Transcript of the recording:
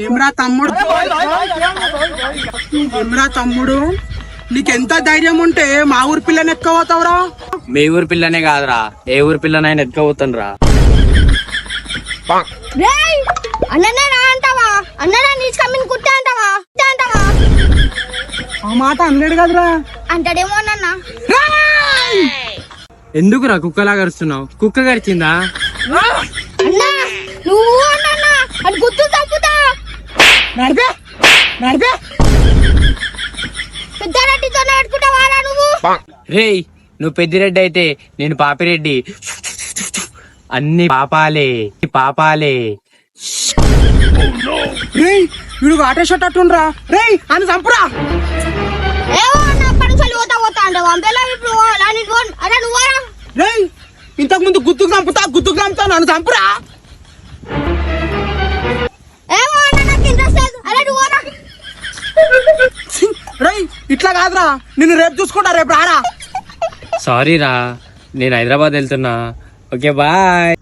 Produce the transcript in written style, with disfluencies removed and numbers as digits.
ఏమ్రా తమ్ముడు నీకెంత ధైర్యం ఉంటే మా ఊరి పిల్లని ఎత్తుకోపోతావురా? మీ ఊరి పిల్లనే కాదురా, ఏ ఊరి పిల్లనైనా ఎత్తుకోపోతాను రా. ఆ మాట అనలేడు కదరా. అంటాడేమో అన్న. ఎందుకురా కుక్కలా గరుస్తున్నావు? కుక్క గరిచిందా? అన్నా నువ్వు అన్న అది గుర్తు తప్పుతా. నడిపే పెద్దారెడ్డితో నేర్చుకుంటావారా నువ్వు? రేయ్, నువ్వు పెద్దిరెడ్డి అయితే నేను పాపిరెడ్డి. అన్ని పాపాలే. రేయ్ వీడు ఆటో షర్ట్ అట్టుండ్రా. రేయ్ అని చంపురా. ఏవో అన్న అప్పటి నుంచి పోతా అంటే వంపేలా ఇప్పుడు అరే నువ్వరా? రేయ్ ఇంతకు ముందు గుర్తుకు చంపుతా నన్ను చంపురా. ఏవో అన్న నాకు ఇంట్రెస్ట్ లేదు. అరే నువ్వరా? రేయ్ ఇట్లా కాదురా, నిన్ను రేపు చూసుకుంటా, రేపు రారా. సారీ రా, నేను హైదరాబాద్ వెళ్తున్నా. Okay bye.